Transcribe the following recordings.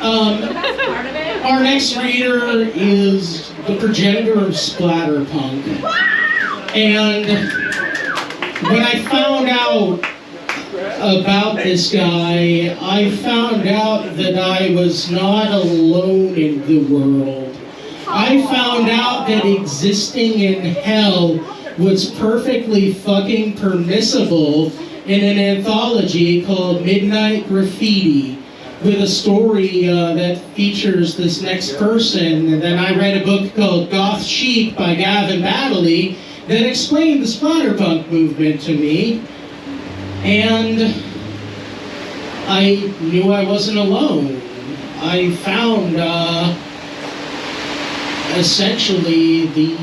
Our next reader is the progenitor of splatterpunk. And when I found out about this guy, I found out that I was not alone in the world. I found out that existing in hell was perfectly fucking permissible in an anthology called Midnight Graffiti, with a story that features this next person. And then I read a book called Goth Chic by Gavin Baddeley that explained the splatterpunk movement to me. And I knew I wasn't alone. I found essentially the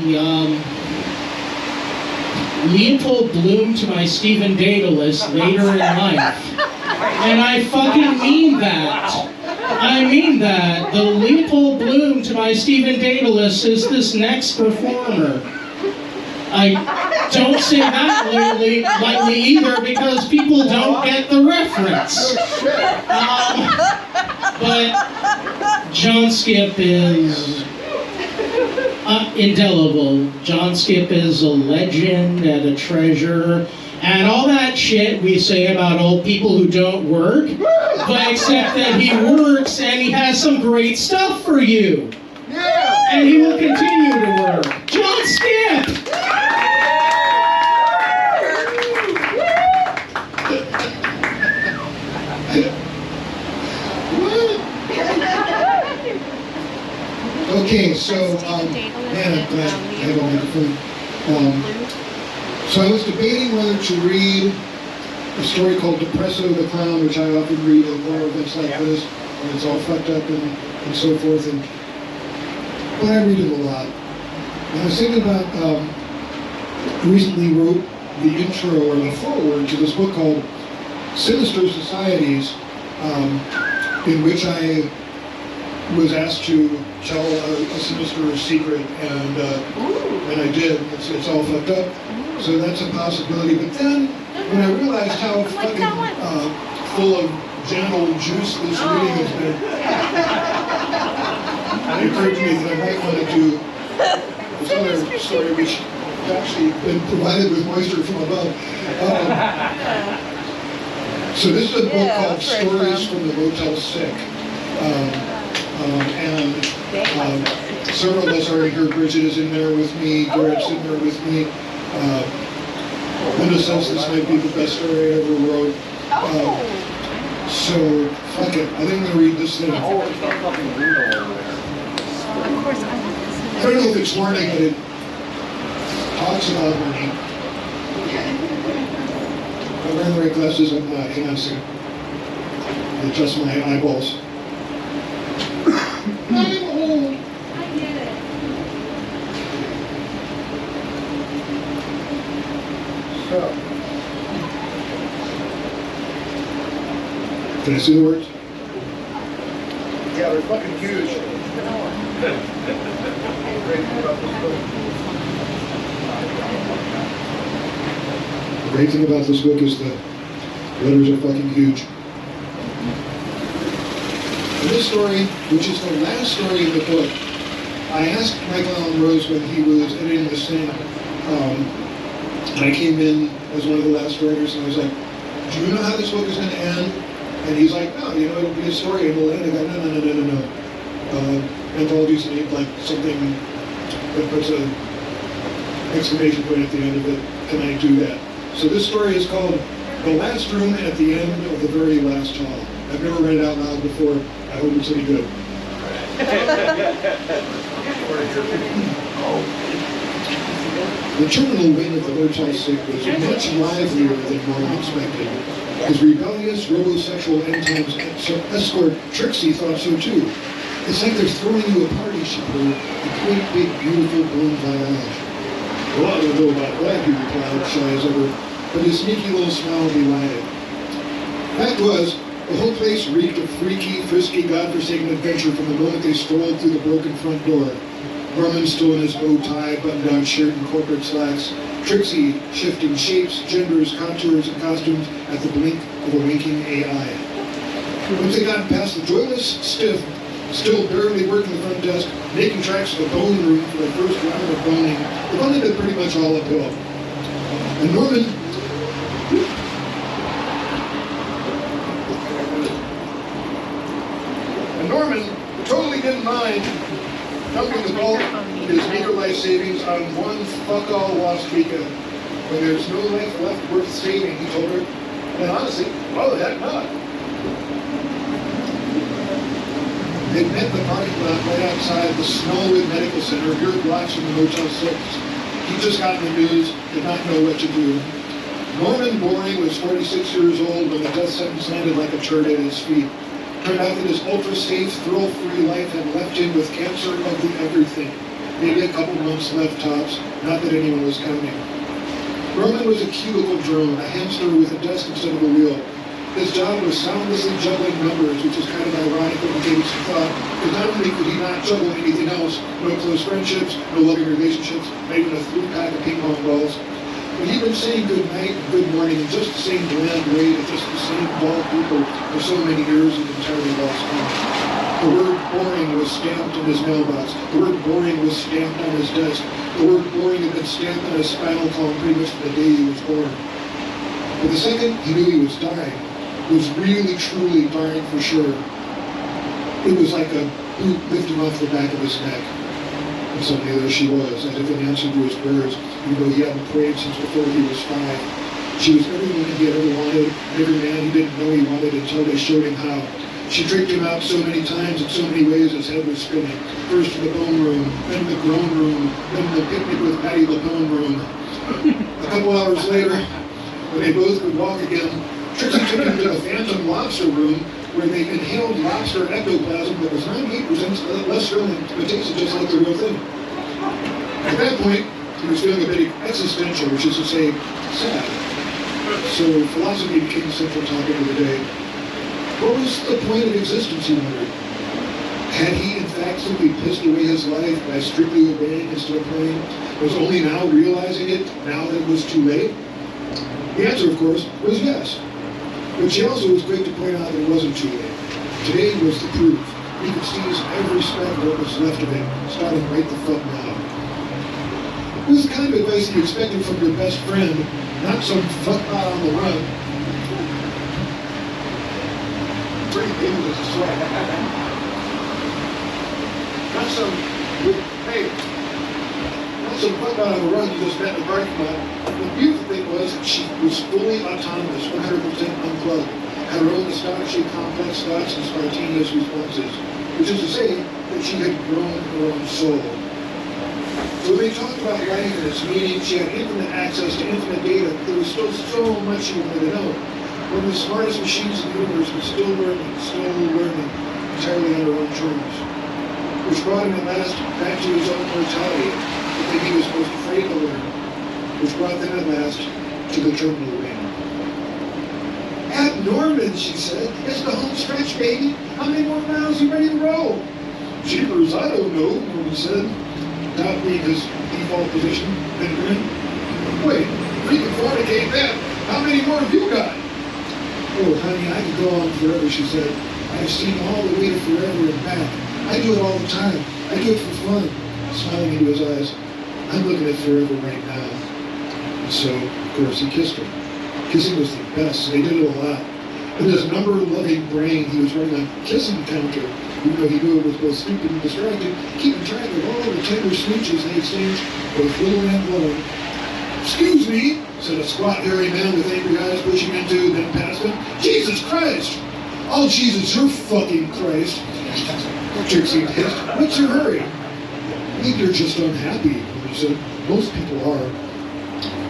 Leopold Bloom to my Stephen Daedalus later in life. And I fucking mean that. I mean that. The Leopold Bloom to my Stephen Daedalus is this next performer. I don't say that lightly either because people don't get the reference. But John Skipp is indelible. John Skipp is a legend and a treasure. And all that shit we say about old people who don't work, but except that he works and he has some great stuff for you. Yeah. And he will continue to work. John Skipp! Okay, so, man, I'm glad I have a microphone. So I was debating whether to read a story called Depresso the Clown, which I often read at more events like this, when it's all fucked up and so forth, but I read it a lot. And I was thinking about, recently wrote the intro or the foreword to this book called Sinister Societies, in which I was asked to tell a sinister secret, and I did. It's all fucked up. So that's a possibility. But then, when I realized how fucking full of genital juice this reading has been, it occurred to me that I might want to do this other story, which has actually been provided with moisture from above. So this is a book called Stories from the Motel Sick. And several of us are here. Bridget is in there with me. Garrett's in there with me. Linda says this might be the best story I ever wrote. So, fuck it. I think I'm going to read this thing. I don't know if it's learning, but it talks about learning. I'm wearing the right glasses. I'm not. Hang on a second. I adjust my eyeballs. I'm old. I get it. So, can I see the words? Yeah, they're fucking huge. The great thing about this book is the letters are fucking huge. In this story, which is the last story in the book, I asked Michael Allen Rose when he was editing this thing, and I came in as one of the last writers, and I was like, do you know how this book is going to end? And he's like, no, it'll be a story, and it'll end. I go, no. Anthologies need like something that puts an exclamation point at the end of it. Can I do that? So this story is called The Last Room at the End of the Very Last Hall. I've never read it out loud before. I hope it's any good. The terminal wing of the Motel Sick was much livelier than one expected. His rebellious, robosexual end-times escort Trixie thought so too. It's like they're throwing you a party, she purred, a great, big, beautiful blown voyage. Well, I don't know about that, he replied, shy as ever, but his sneaky little smile belied it. Fact was, the whole place reeked of freaky, frisky, godforsaken adventure from the moment they strolled through the broken front door. Grumman still in his bow tie, button-down shirt, and corporate slacks. Trixie shifting shapes, genders, contours, and costumes at the blink of a winking AI. Once they got past the joyless Stiff, still barely working the front desk, making tracks to the bone room for the first round of boning, the boning had been pretty much all uphill. And Norman totally didn't mind dumping the bulk of his meager life savings on one fuck-all lost weekend. When there's no life left worth saving, he told her, and honestly, why the heck not? They met in the parking lot right outside the Smallwood Medical Center, here blocks from the Motel 6. He just got in the news, did not know what to do. Norman Boring was 46 years old when the death sentence landed like a turd at his feet. Turned out that his ultra-safe, thrill-free life had left him with cancer of the everything. Maybe a couple months left tops, not that anyone was counting. Norman was a cubicle drone, a hamster with a desk instead of a wheel. His job was soundlessly juggling numbers, which is kind of ironic when you gave it some thought, because not only could he not juggle anything else, no close friendships, no loving relationships, not even a 3-pack of ping pong balls, but he'd been saying good night and good morning in just the same bland way to just the same bald people for so many years he'd entirely lost count. The word boring was stamped in his mailbox. The word boring was stamped on his desk. The word boring had been stamped on his spinal column pretty much from the day he was born. But the second he knew he was dying, was really, truly dying for sure, it was like a boot lifting off the back of his neck. And suddenly there she was, as if in answer to his prayers, even though he hadn't prayed since before he was 5. She was every woman he had ever wanted, every man he didn't know he wanted until they showed him how. She tricked him out so many times in so many ways his head was spinning. First in the bone room, then in the grown room, then in the picnic with Patty the bone room. A couple hours later, when they both could walk again, Trixie took him to the Phantom Lobster room where they inhaled lobster ectoplasm that was 98% less filling, but tasted just like the real thing. At that point, he was feeling a bit existential, which is to say, sad. So philosophy became the central topic of the day. What was the point of existence, he wondered? Had he, in fact, simply pissed away his life by strictly obeying instead of praying? Was only now realizing it, now that it was too late? The answer, of course, was yes. But she also was quick to point out that it wasn't too late. Today was the proof. He could seize every speck of what was left of him, starting right the fuck now. It was the kind of advice you expected from your best friend, not some fuckbot on the run. Pretty big as a sweat. Not some fuckbot on the run you just met in the parking lot. The beautiful thing was that she was fully autonomous, 100% unplugged, had her own astonishingly complex thoughts and spontaneous responses, which is to say that she had grown her own soul. So when they talked about life and its meaning, she had infinite access to infinite data. There was still so much she wanted to know. One of the smartest machines in the universe was still learning, entirely on her own terms. Which brought him at last back to his own mortality, the thing he was most afraid to learn. Which brought them at last to the terminal arena. At Norman, she said, it's the home stretch, baby. How many more miles are you ready to roll? Jeepers, I don't know, Norman said, not being his default position, then grinned. Wait, we can fornicate that. How many more have you got? Oh, honey, I could go on forever, she said. I've seen all the way to forever and back. I do it all the time. I do it for fun. Smiling into his eyes, I'm looking at forever right now. And so, of course, he kissed her. Kissing was the best, so they did it a lot. In his number-loving brain, he was running a kissing counter, even though he knew it was both stupid and distracting, keeping track of all the tender smooches they exchanged, both little and long. Excuse me, said a squat, hairy man with angry eyes pushing into, then past him. Jesus Christ! Oh, Jesus, you're fucking Christ. Trixie hissed. What's your hurry? Maybe you're just unhappy, he said. Most people are.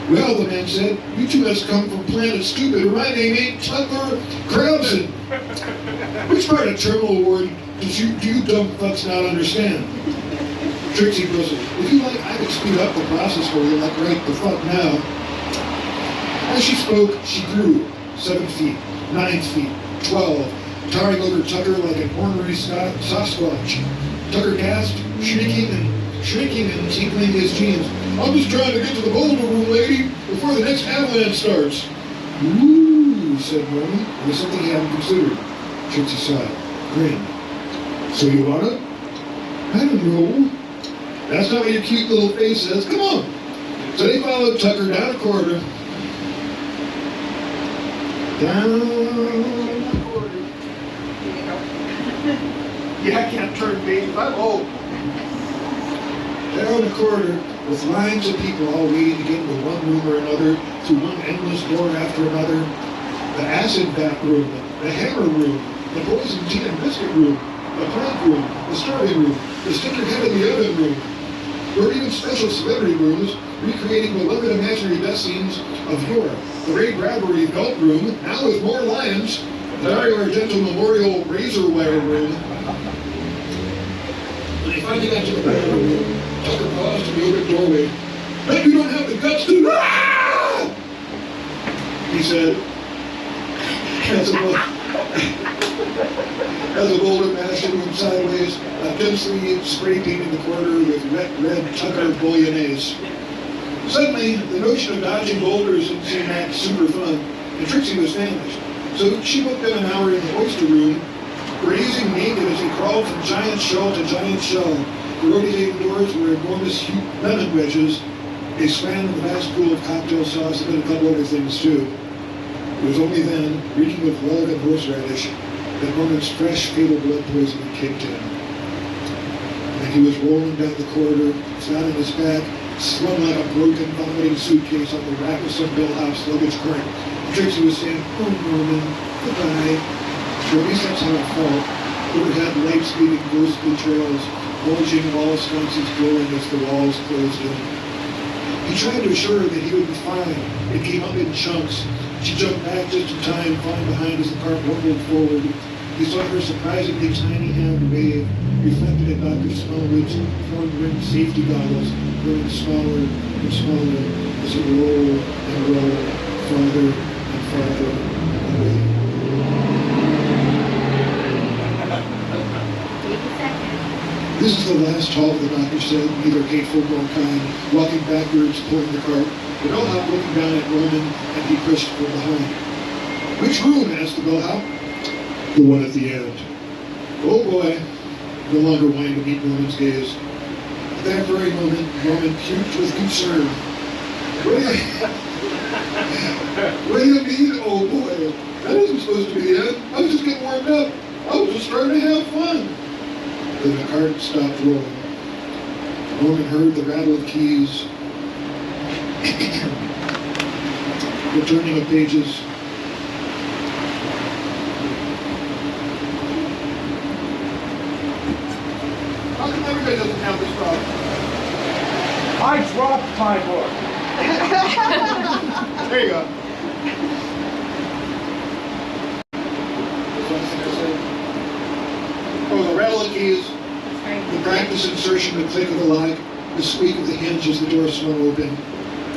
Well, the man said, you two must come from Planet Stupid, or my name ain't Tucker Krabson. Which part of Terminal Ward do you dumb fucks not understand? Trixie bristled. If you like, I could speed up the process for you, like right the fuck now. As she spoke, she grew. 7 feet, 9 feet, 12, towering over Tucker like an ornery Sasquatch. Tucker gasped, shrinking and tinkling his jeans. I'm just trying to get to the boulder room, lady, before the next avalanche starts. Ooh, said Norman. It was something he hadn't considered. Trixie saw it, grinned. So you want it? I don't know. That's not what your cute little face says. Come on. So they followed Tucker down a corridor. Down the corridor. Yeah, I can't turn baby. I'm old. Down the corridor with lines of people all waiting to get into one room or another, through one endless door after another. The acid bath room, the hammer room, the poison tea and biscuit room, the prank room, the starving room, the sticker head in the oven room, or even special celebrity rooms, recreating beloved imaginary death scenes of yore. The Ray Bradbury Gulp room, now with more lions, the Dario Argento Memorial Razor Wire room. When they finally got to the hammer room, Tucker paused in the open doorway. "Bet you don't have the guts to..." "Ah!" he said. As a boulder mashed went sideways, a densely spray painted the corridor with red Tucker bolognese. Suddenly, the notion of dodging boulders didn't seem that super fun, and Trixie was famished. So she booked them an hour in the oyster room, grazing naked as they crawled from giant shell to giant shell. The rotating doors were enormous lemon wedges. They swam in the vast pool of cocktail sauce and a couple other things too. It was only then, reeking with love and horseradish, that Norman's fresh, fatal blood poisoning kicked in. And he was rolling down the corridor, flat on his back, slung like a broken, vomiting suitcase on the rack of some bellhouse luggage cart. Trixie was saying, "Oh, Norman, goodbye." Or at least that's how it felt. Overhead lights leaving ghostly trails, bulging wall sconces glowing as the walls closed in. He tried to assure her that he would be fine. It came up in chunks. She jumped back just in time, falling behind as the cart rumbled forward. He saw her surprisingly tiny hand wave, reflected in Dr. Smallwood's horn-rimmed safety goggles, growing smaller and smaller as it rolled and rolled farther and farther away. This is the last halt, the doctor said, neither hateful nor kind, walking backwards, pulling the cart. The bellhop looking down at Norman, and he pushed from behind. "Which room?" asked the bellhop. "The one at the end." "Oh boy," no longer wanting to meet Norman's gaze. At that very moment, Norman puked with concern. What do you mean, oh boy? That isn't supposed to be the end. I was just getting warmed up. I was just starting to have fun. Then the cart stopped rolling. Norman heard the rattle of keys, the turning of pages. How come everybody doesn't have this problem? I dropped my book. There you go. Oh, the rattle of keys, the practice insertion, the click of the lock, the squeak of the hinge as the door swung open.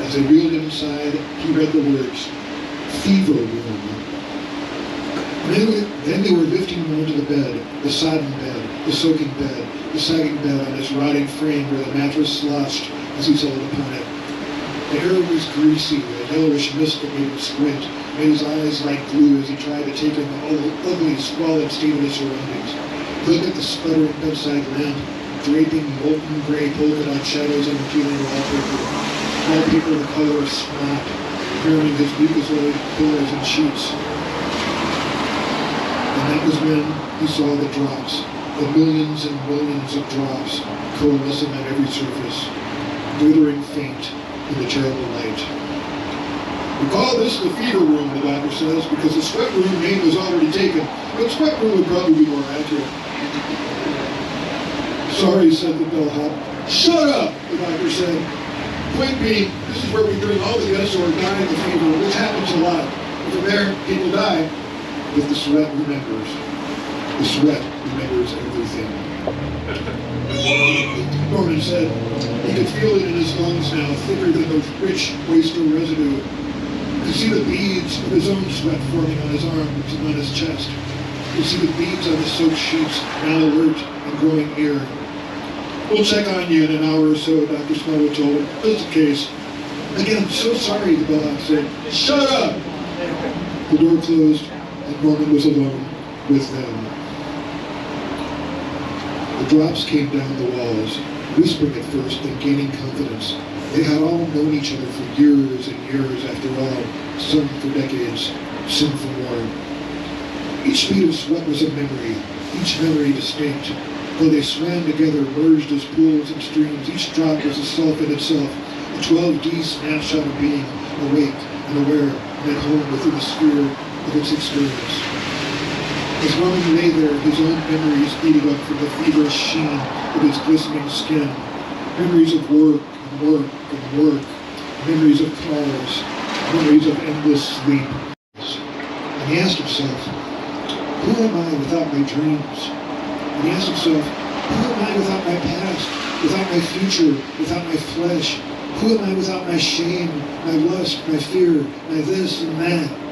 As they wheeled inside, he read the words, "Fever room." Then they were lifting him onto the bed, the sodden bed, the soaking bed, the sagging bed on its rotting frame where the mattress sloshed as he settled upon it. The air was greasy, a yellowish mist that made him squint, made his eyes like glue as he tried to take in the ugly, squalid state of his surroundings. He looked at the sputtering bedside lamp, draping molten gray polka dot shadows on the peeling wallpaper the color of snot, mirroring his mucosoid pillows and sheets. And that was when he saw the drops, the millions and millions of drops coalescing on every surface, glittering faint in the terrible light. "We call this the fever room," the doctor says, because the sweat room name was already taken, but sweat room would probably be more accurate. "Sorry," said the bellhop. "Shut up," the doctor said. "Point being, this is where we bring all the guests who are dying of fever, which happens a lot. From there, people die. But the sweat remembers. The sweat remembers everything." Norman said. He could feel it in his lungs now, thicker than the rich oyster residue. He could see the beads of his own sweat forming on his arms and on his chest. He could see the beads on the soaked sheets, now alert and growing near. "We'll check on you in an hour or so," Dr. Smallwood told him, "just in case." "Again, I'm so sorry," the bellhop said. "Shut up!" The door closed, and Norman was alone. with them. The drops came down the walls, whispering at first, then gaining confidence. They had all known each other for years and years after all, some for decades, some for more. Each bead of sweat was a memory, each memory distinct. Though they swam together, merged as pools and streams, each drop was a self in itself, a 12D snapshot of being awake and aware and at home within the sphere of its experience. As Roman lay there, his own memories beating up from the feverish sheen of his glistening skin, memories of work and work and work, memories of cars, memories of endless sleep. And he asked himself, who am I without my dreams? And he asked himself, who am I without my past, without my future, without my flesh? Who am I without my shame, my lust, my fear, my this and that?